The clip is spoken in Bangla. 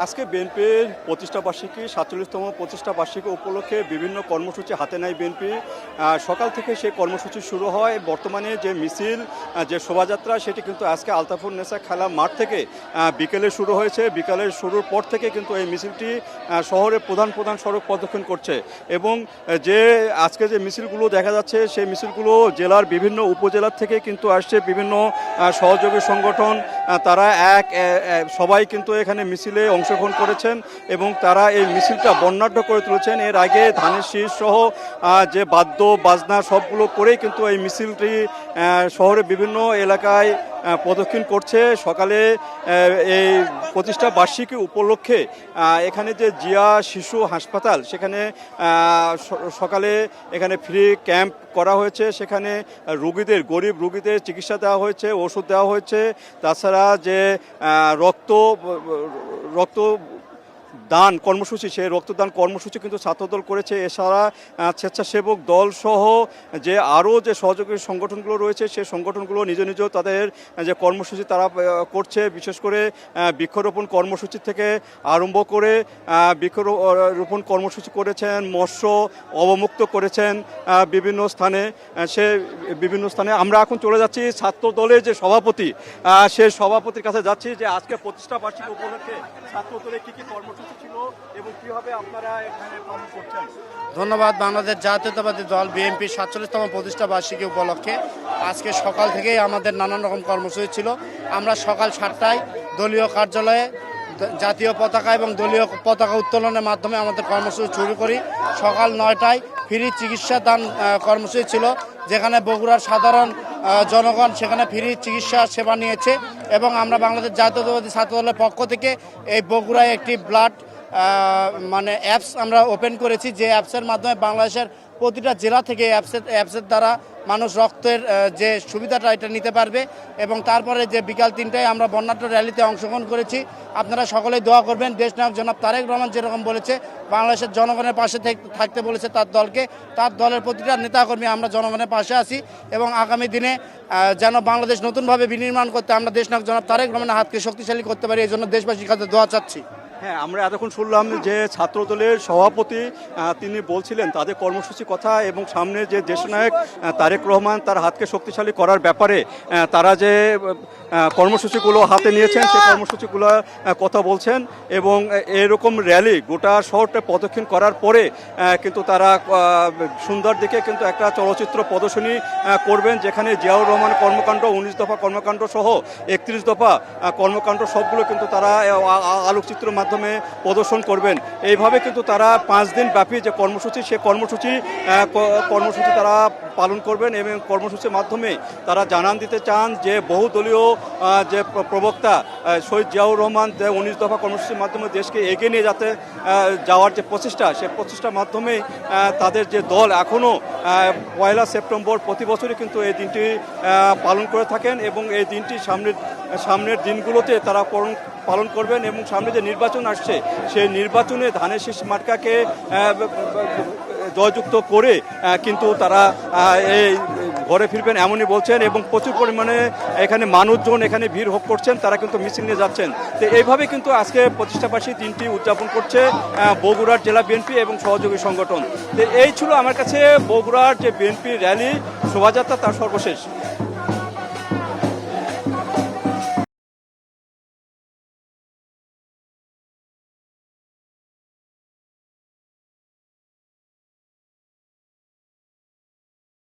আজকে বিএনপির প্রতিষ্ঠা বার্ষিকী ৪৭তম প্রতিষ্ঠা বার্ষিকী উপলক্ষে বিভিন্ন কর্মসূচি হাতে নেয় বিএনপি। সকাল থেকে সেই কর্মসূচি শুরু হয়। বর্তমানে যে মিছিল, যে শোভাযাত্রা, সেটি কিন্তু আজকে আলতাফুন্নেসা খেলা মাঠ থেকে বিকেলে শুরু হয়েছে। বিকালের শুরুর পর থেকে কিন্তু এই মিছিলটি শহরের প্রধান প্রধান সড়ক প্রদক্ষিণ করছে এবং যে আজকে যে মিছিলগুলো দেখা যাচ্ছে সেই মিছিলগুলো জেলার বিভিন্ন উপজেলার থেকে কিন্তু আসছে, বিভিন্ন সহযোগী সংগঠন তারা সবাই কিন্তু এখানে মিছিলে অংশগ্রহণ করেছেন এবং তারা এই মিছিলটা বর্ণাঢ্য করে তুলেছেন। এর আগে ধানের শীষ সহ যে বাদ্য বাজনা সবগুলো করেই কিন্তু এই মিছিলটি শহরের বিভিন্ন এলাকায় প্রদক্ষিণ করছে। সকালে এই প্রতিষ্ঠা বার্ষিকী উপলক্ষে এখানে যে জিয়া শিশু হাসপাতাল, সেখানে সকালে এখানে ফ্রি ক্যাম্প করা হয়েছে। সেখানে রোগীদের, গরিব রোগীদের চিকিৎসা দেওয়া হয়েছে, ওষুধ দেওয়া হয়েছে। তাছাড়া যে রক্ত দান কর্মসূচি, সেই রক্তদান কর্মসূচি কিন্তু ছাত্রদল করেছে। এছাড়া স্বেচ্ছাসেবক দল সহ যে আরও যে সহযোগী সংগঠনগুলো রয়েছে, সেই সংগঠনগুলো নিজ নিজ তাদের যে কর্মসূচি তারা করছে। বিশেষ করে বৃক্ষরোপণ কর্মসূচি থেকে আরম্ভ করে বৃক্ষরোপণ কর্মসূচি করেছেন, মৎস্য অবমুক্ত করেছেন বিভিন্ন স্থানে। আমরা এখন চলে যাচ্ছি ছাত্র দলের যে সভাপতি, সেই সভাপতির কাছে যাচ্ছি যে আজকে প্রতিষ্ঠা বার্ষিকী উপলক্ষে ছাত্র দলে কী কী কর্মসূচি ছিল এবং কিভাবে আপনারা এখানে পালন করছেন। ধন্যবাদ। বাংলাদেশ জাতীয়তাবাদী দল বিএনপি ৪৭তম প্রতিষ্ঠা বার্ষিকী উপলক্ষে আজকে সকাল থেকেই আমাদের নানান রকম কর্মসূচি ছিল। আমরা সকাল ৭টায় দলীয় কার্যালয়ে জাতীয় পতাকা এবং দলীয় পতাকা উত্তোলনের মাধ্যমে আমাদের কর্মসূচি শুরু করি। সকাল ৯টায় ফ্রি চিকিৎসা দান কর্মসূচি ছিল, যেখানে বগুড়ার সাধারণ জনগণ সেখানে ফ্রি চিকিৎসা সেবা নিয়েছে এবং আমরা বাংলাদেশ জাতীয়তাবাদী ছাত্র দলের পক্ষ থেকে এই বগুড়ায় একটি ব্লাড অ্যাপস আমরা ওপেন করেছি, যে অ্যাপসের মাধ্যমে বাংলাদেশের প্রতিটা জেলা থেকে অ্যাপসের দ্বারা মানুষ রক্তের যে সুবিধাটা এটা নিতে পারবে। এবং তারপরে যে বিকাল ৩টায় আমরা বর্ণাঢ্য র্যালিতে অংশগ্রহণ করেছি। আপনারা সকলেই দোয়া করবেন। দেশনায়ক জনাব তারেক রহমান যেরকম বলেছে বাংলাদেশের জনগণের পাশে থাকতে বলেছে তার দলকে, তার দলের প্রতিটা নেতাকর্মী আমরা জনগণের পাশে আছি এবং আগামী দিনে যেন বাংলাদেশ নতুনভাবে বিনির্মাণ করতে আমরা দেশনায়ক জনাব তারেক রহমানের হাতকে শক্তিশালী করতে পারি, এই জন্য দেশবাসীর কাছে দোয়া চাচ্ছি। হ্যাঁ, আমরা এতক্ষণ শুনলাম যে ছাত্রদলের সভাপতি তিনি বলছিলেন তাদের কর্মসূচি কথা এবং সামনে যে দেশনায়ক তারেক রহমান তার হাতকে শক্তিশালী করার ব্যাপারে তারা যে কর্মসূচিগুলো হাতে নিয়েছেন সেই কর্মসূচিগুলো কথা বলছেন এবং এরকম র্যালি গোটা শহরটা প্রদক্ষিণ করার পরে কিন্তু তারা সুন্দর দিকে কিন্তু একটা চলচ্চিত্র প্রদর্শনী করবেন, যেখানে জিয়াউর রহমান কর্মকাণ্ড, 19 দফা কর্মকাণ্ড সহ 31 দফা কর্মকাণ্ড সবগুলো কিন্তু তারা আলোকচিত্রের মাধ্যমে প্রদর্শন করবেন। এইভাবে কিন্তু তারা 5 দিন ব্যাপী যে কর্মসূচি, সে কর্মসূচি তারা পালন করবেন এবং কর্মসূচির মাধ্যমে তারা জানান দিতে চান যে বহুদলীয় যে প্রবক্তা শহীদ জিয়াউর রহমান 19 দফা কর্মসূচির মাধ্যমে দেশকে এগিয়ে নিয়ে যাওয়ার যে প্রচেষ্টা, সে প্রচেষ্টার মাধ্যমে তাদের যে দল এখনও 1 সেপ্টেম্বর প্রতি বছরই কিন্তু এই দিনটি পালন করে থাকেন এবং এই দিনটি সামনের দিনগুলোতে তারা পালন করবেন এবং সামনে যে নির্বাচন আসছে সেই নির্বাচনে ধানের শীষ মার্কাকে জয়যুক্ত করে কিন্তু তারা এই ঘরে ফিরবেন এমনই বলছেন এবং প্রচুর পরিমাণে এখানে মানুষজন এখানে ভিড় করছেন, তারা কিন্তু মিছিল নিয়ে যাচ্ছেন। তো এইভাবে কিন্তু আজকে প্রতিষ্ঠাবার্ষিকী দিনটি উদযাপন করছে বগুড়ার জেলা বিএনপি এবং সহযোগী সংগঠন। তো এই ছিল আমার কাছে বগুড়ার যে বিএনপি র্যালি শোভাযাত্রা তার সর্বশেষ।